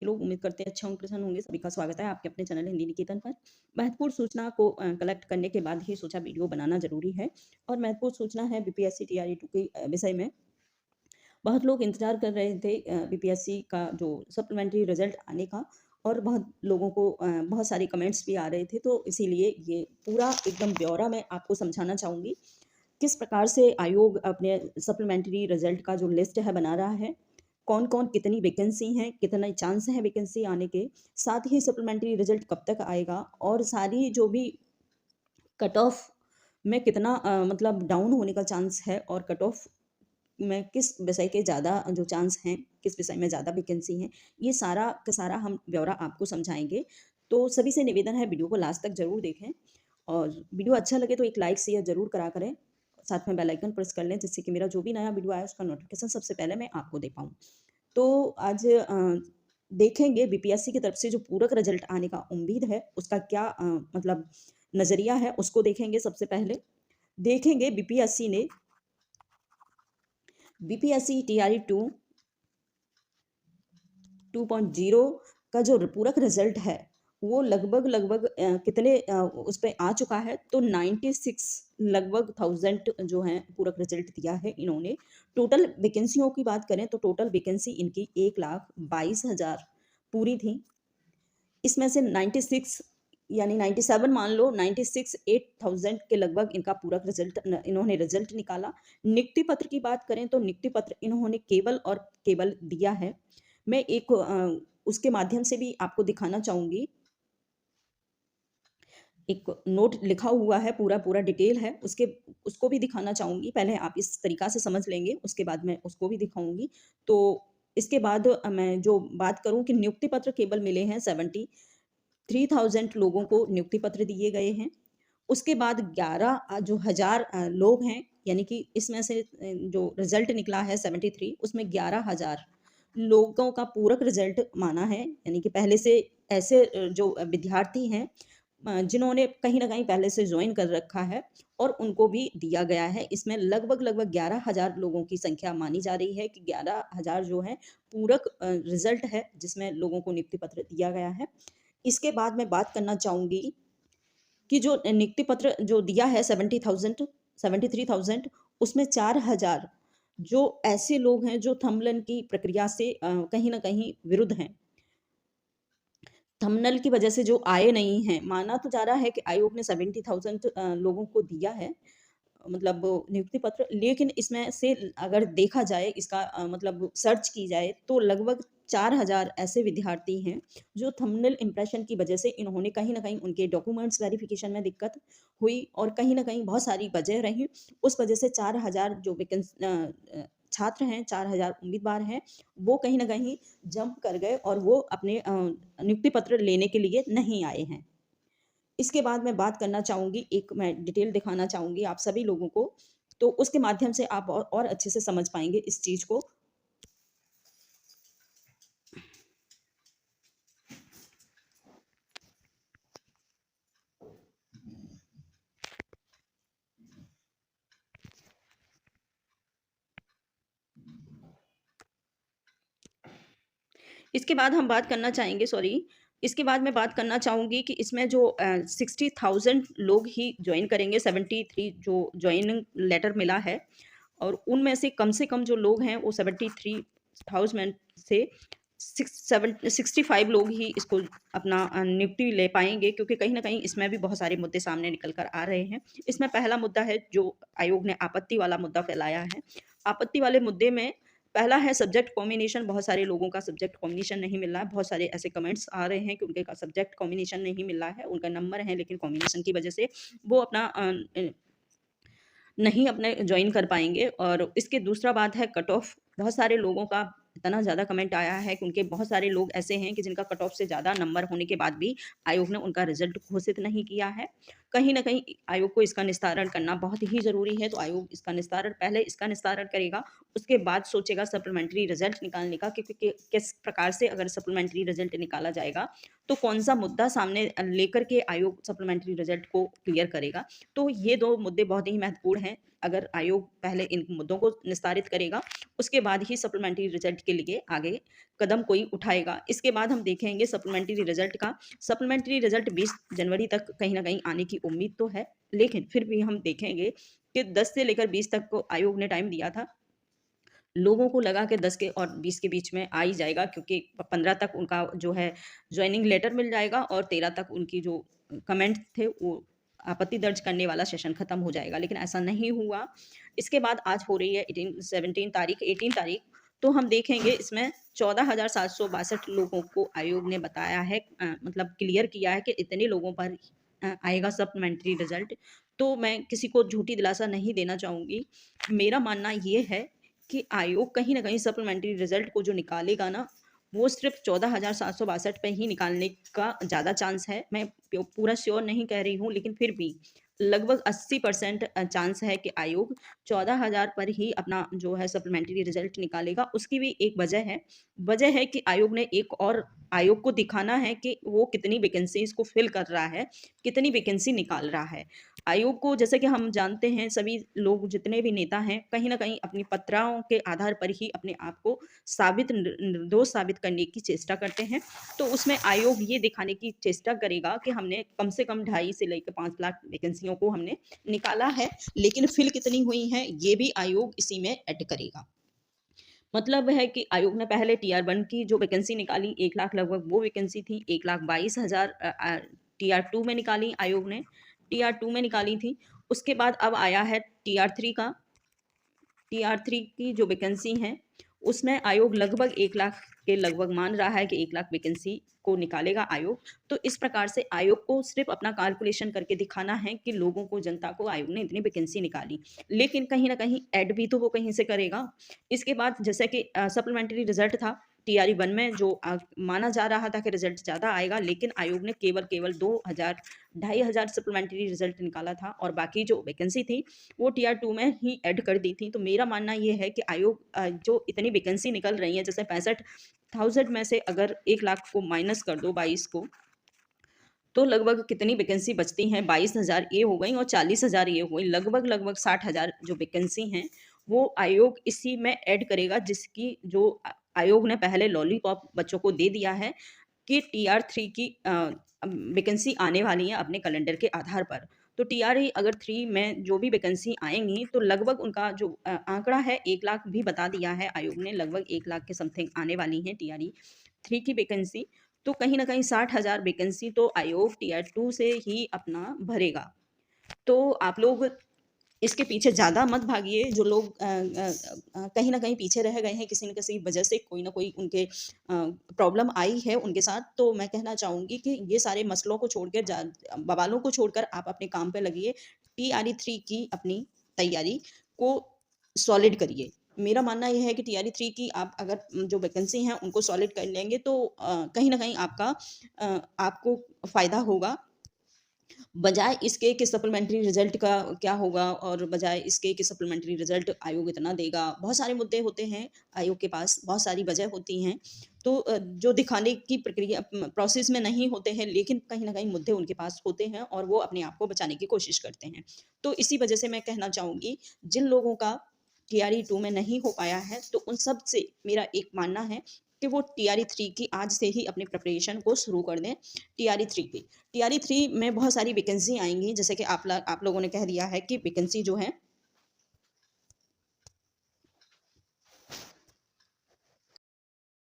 लोग उम्मीद करते हैं अच्छे होंगे, प्रसन्न होंगे। सभी का स्वागत है आपके अपने चैनल हिंदी निकेतन पर। महत्वपूर्ण सूचना को कलेक्ट करने के बाद ही सोचा वीडियो बनाना ज़रूरी है और महत्वपूर्ण सूचना है बीपीएससी टीआरई 2 के विषय में। बहुत लोग इंतज़ार कर रहे थे बीपीएससी का जो सप्लीमेंट्री रिज़ल्ट आने का और बहुत लोगों को बहुत सारे कमेंट्स भी आ रहे थे, तो इसीलिए ये पूरा एकदम ब्यौरा मैं आपको समझाना चाहूँगी। किस प्रकार से आयोग अपने सप्लीमेंट्री रिजल्ट का जो लिस्ट है बना रहा है, कौन-कौन कितनी वैकेंसी हैं, कितने चांस हैं वैकेंसी आने के, साथ ही सप्लीमेंट्री रिजल्ट कब तक आएगा और सारी जो भी कट ऑफ में कितना मतलब डाउन होने का चांस है और कट ऑफ में किस विषय के ज़्यादा जो चांस हैं, किस विषय में ज़्यादा वैकेंसी हैं, ये सारा का सारा हम ब्यौरा आपको समझाएँगे। तो सभी से निवेदन है वीडियो को लास्ट तक ज़रूर देखें और वीडियो अच्छा लगे तो एक लाइक शेयर ज़रूर करा करें। साथ में बेल आइकन प्रेस कर लें जिससे कि मेरा जो भी नया वीडियो आए उसका नोटिफ़िकेशन सबसे पहले मैं आपको दे पाऊँ। तो आज देखेंगे बीपीएससी की तरफ से जो पूरक रिजल्ट आने का उम्मीद है उसका क्या मतलब नज़रिया है उसको देखेंगे सबसे पहले। देखेंगे बीपीएससी टीआरई 2.0 का जो पूरक रिजल्ट है वो लगभग कितने उस पे आ चुका है, तो 96 लगभग 1000 जो है पूरक रिजल्ट दिया है इन्होंने। टोटल वैकेंसियों की बात करें तो टोटल वैकेंसी इनकी 1,22,000 पूरी थी। इसमें से 96 यानी 97 मान लो, 96 8000 के लगभग इनका पूरक रिजल्ट इन्होंने रिजल्ट निकाला। नियुक्ति पत्र की बात करें तो नियुक्ति पत्र इन्होंने केवल और केवल दिया है। मैं एक उसके माध्यम से भी आपको दिखाना चाहूँगी। एक नोट लिखा हुआ है, पूरा डिटेल है, उसको भी दिखाना चाहूँगी। पहले आप इस तरीका से समझ लेंगे, उसके बाद मैं उसको भी दिखाऊँगी। तो इसके बाद मैं जो बात करूँ कि नियुक्ति पत्र केवल मिले हैं 73,000 लोगों को नियुक्ति पत्र दिए गए हैं। उसके बाद 11 जो हज़ार लोग हैं, यानी कि इसमें से जो रिज़ल्ट निकला है 73 उसमें 11,000 लोगों का पूरक रिज़ल्ट माना है। यानी कि पहले से ऐसे जो विद्यार्थी हैं जिन्होंने कहीं न कहीं पहले से जॉइन कर रखा है और उनको भी दिया गया है। इसमें लगभग 11,000 लोगों की संख्या मानी जा रही है कि 11,000 जो है पूरक रिज़ल्ट है जिसमें लोगों को नियुक्ति पत्र दिया गया है। इसके बाद मैं बात करना चाहूँगी कि जो नियुक्ति पत्र जो दिया है 73,000 उसमें 4,000 जो ऐसे लोग हैं जो थंबनेल की प्रक्रिया से कहीं न कहीं विरुद्ध हैं। थंबनेल की वजह से जो आए नहीं हैं, माना तो जा रहा है कि आयोग ने 70,000 लोगों को दिया है मतलब नियुक्ति पत्र, लेकिन इसमें से अगर देखा जाए इसका मतलब सर्च की जाए तो लगभग 4,000 ऐसे विद्यार्थी हैं जो थंबनेल इम्प्रेशन की वजह से इन्होंने कहीं न कहीं उनके डॉक्यूमेंट्स वेरिफिकेशन में दिक्कत हुई और कहीं न कहीं बहुत सारी वजह रहीं। उस वजह से 4,000 जो छात्र हैं, 4,000 उम्मीदवार हैं, वो कहीं न कहीं जंप कर गए और वो अपने नियुक्ति पत्र लेने के लिए नहीं आए हैं। इसके बाद मैं बात करना चाहूँगी, एक मैं डिटेल दिखाना चाहूँगी आप सभी लोगों को, तो उसके माध्यम से आप और अच्छे से समझ पाएँगे इस चीज़ को। इसके बाद हम बात करना चाहेंगे सॉरी, इसके बाद मैं बात करना चाहूँगी कि इसमें जो 60,000 लोग ही जॉइन करेंगे, 73 जो जॉइनिंग लेटर मिला है और उनमें से कम जो लोग हैं वो 73,000 से 65 लोग ही इसको अपना नियुक्ति ले पाएँगे, क्योंकि कहीं न कहीं इसमें भी बहुत सारे मुद्दे सामने निकल कर आ रहे हैं। इसमें पहला मुद्दा है जो आयोग ने आपत्ति वाला मुद्दा फैलाया है। आपत्ति वाले मुद्दे में पहला है सब्जेक्ट कॉम्बिनेशन, बहुत सारे लोगों का सब्जेक्ट कॉम्बिनेशन नहीं मिल रहा है। बहुत सारे ऐसे कमेंट्स आ रहे हैं कि उनके का सब्जेक्ट कॉम्बिनेशन नहीं मिल रहा है, उनका नंबर है लेकिन कॉम्बिनेशन की वजह से वो अपना नहीं अपने जॉइन कर पाएँगे। और इसके दूसरा बात है कट ऑफ। बहुत सारे लोगों का इतना ज़्यादा कमेंट आया है कि उनके बहुत सारे लोग ऐसे हैं कि जिनका कट ऑफ से ज़्यादा नंबर होने के बाद भी आयोग ने उनका रिज़ल्ट घोषित नहीं किया है। कहीं न कहीं आयोग को इसका निस्तारण करना बहुत ही ज़रूरी है। तो आयोग इसका निस्तारण पहले इसका निस्तारण करेगा, उसके बाद सोचेगा सप्लीमेंट्री रिज़ल्ट निकालने का, क्योंकि किस प्रकार से अगर सप्लीमेंट्री रिज़ल्ट निकाला जाएगा, तो कौन-सा मुद्दा सामने लेकर के आयोग सप्लीमेंट्री रिज़ल्ट को क्लियर करेगा। तो ये 2 मुद्दे बहुत ही महत्वपूर्ण हैं। अगर आयोग पहले इन मुद्दों को निस्तारित करेगा, उसके बाद ही सप्लीमेंट्री रिज़ल्ट के लिए आगे कदम कोई उठाएगा। इसके बाद हम देखेंगे सप्लीमेंट्री रिज़ल्ट का। सप्लीमेंट्री रिज़ल्ट 20 जनवरी तक कहीं न कहीं आने की उम्मीद तो है, लेकिन फिर भी हम देखेंगे कि 10 से लेकर 20 तक को आयोग ने टाइम दिया था। लोगों को लगा कि 10 के और 20 के बीच में आ ही जाएगा, क्योंकि 15 तक उनका जो है जॉइनिंग लेटर मिल जाएगा और 13 तक उनकी जो कमेंट थे वो आपत्ति दर्ज करने वाला सेशन खत्म हो जाएगा, लेकिन ऐसा नहीं हुआ। इसके बाद आज हो रही है 18 तारीख, तो हम देखेंगे इसमें 14,762 लोगों को आयोग ने बताया है, मतलब क्लियर किया है कि इतने लोगों पर आएगा सप्लीमेंट्री रिजल्ट। तो मैं किसी को झूठी दिलासा नहीं देना चाहूँगी। मेरा मानना ये है कि आयोग कहीं न कहीं सप्लीमेंट्री रिज़ल्ट को जो निकालेगा ना, वो सिर्फ़ 14,762 पे ही निकालने का ज़्यादा चांस है। मैं पूरा श्योर नहीं कह रही हूँ, लेकिन फिर भी लगभग 80% चांस है कि आयोग 14,000 पर ही अपना जो है सप्लीमेंट्री रिज़ल्ट निकालेगा। उसकी भी एक वजह है कि आयोग ने एक और आयोग को दिखाना है कि वो कितनी वैकेंसीज़ को फ़िल कर रहा है, कितनी वैकेंसी निकाल रहा है। आयोग को जैसे कि हम जानते हैं, सभी लोग जितने भी नेता हैं कहीं न कहीं अपनी पत्राओं के आधार पर ही अपने आप को निर्दोष साबित करने की चेष्टा करते हैं। तो उसमें आयोग ये दिखाने की चेष्टा करेगा कि हमने कम से कम 2.5 से लेकर 5 लाख वैकेंसियों को हमने निकाला है, लेकिन फिल कितनी हुई हैं ये भी आयोग इसी में ऐड करेगा। मतलब है कि आयोग ने पहले टीआर 1 की जो वैकेंसी निकाली 1 लाख लगभग वो वैकेंसी थी। 1,22,000 टीआर 2 में निकाली आयोग ने, टीआर 2 में निकाली थी। उसके बाद अब आया है टीआर 3 का। टीआर 3 की जो वैकेंसी है, उसमें आयोग लगभग 1 लाख के लगभग मान रहा है कि 1 लाख वैकेंसी को निकालेगा आयोग। तो इस प्रकार से आयोग को सिर्फ़ अपना कैलकुलेशन करके दिखाना है कि लोगों को, जनता को आयोग ने इतनी वैकेंसी निकाली। लेकिन कहीं न कहीं ऐड भी तो वो कहीं से करेगा। इसके बाद जैसे कि सप्लीमेंट्री रिज़ल्ट था, टीआरई 1 में जो माना जा रहा था कि रिज़ल्ट ज़्यादा आएगा, लेकिन आयोग ने केवल 2,000 2,500 सप्लीमेंट्री रिज़ल्ट निकाला था और बाकी जो वैकेंसी थी वो टीआर 2 में ही ऐड कर दी थी। तो मेरा मानना ये है कि आयोग जो इतनी वैकेंसी निकल रही है, जैसे 65,000 में से अगर 1 लाख को माइनस कर दो 22 को, तो लगभग कितनी वैकेंसी बचती हैं, 22,000 ये हो गई और 40,000 ये हो गई। लगभग 60,000 जो वैकेंसी हैं, वो आयोग इसी में ऐड करेगा, जिसकी जो आयोग ने पहले लॉलीपॉप बच्चों को दे दिया है कि टीआर 3 की वैकेंसी आने वाली है अपने कैलेंडर के आधार पर। तो टीआरई अगर 3 में जो भी वैकेंसी आएँगी, तो लगभग उनका जो आंकड़ा है 1 लाख भी बता दिया है आयोग ने, लगभग 1 लाख के समथिंग आने वाली हैं टीआरई 3 की वैकेंसी। तो कहीं न कहीं 60,000 वैकेंसी तो आयोग टीआर 2 से ही अपना भरेगा। तो आप लोग इसके पीछे ज़्यादा मत भागिए। जो लोग कहीं न कहीं पीछे रह गए हैं, किसी न किसी वजह से कोई न कोई उनके प्रॉब्लम आई है उनके साथ, तो मैं कहना चाहूँगी कि ये सारे मसलों को छोड़कर बवालों को छोड़कर आप अपने काम पे लगिए। टीआरई 3 की अपनी तैयारी को सॉलिड करिए। मेरा मानना ये है कि टीआरई 3 की आप अगर जो वैकेंसी हैं उनको सॉलिड कर लेंगे, तो कहीं न कहीं आपको फ़ायदा होगा। बजाय इसके कि सप्लीमेंट्री रिज़ल्ट का क्या होगा, और बजाय इसके कि सप्लीमेंट्री रिज़ल्ट आयोग इतना देगा। बहुत सारे मुद्दे होते हैं आयोग के पास, बहुत सारी वजह होती हैं। तो जो दिखाने की प्रक्रिया प्रोसेस में नहीं होते हैं, लेकिन कहीं न कहीं मुद्दे उनके पास होते हैं और वो अपने आप को बचाने की कोशिश करते हैं। तो इसी वजह से मैं कहना चाहूँगी, जिन लोगों का टीआरई 2 में नहीं हो पाया है, तो उन सब से मेरा एक मानना है कि वो टीआरई 3 की आज से ही अपनी प्रिपरेशन को शुरू कर दें। टीआरई 3 की टीआरई 3 में बहुत सारी वैकेंसी आएँगी, जैसे कि आप लोगों ने कह दिया है कि वैकेंसी जो है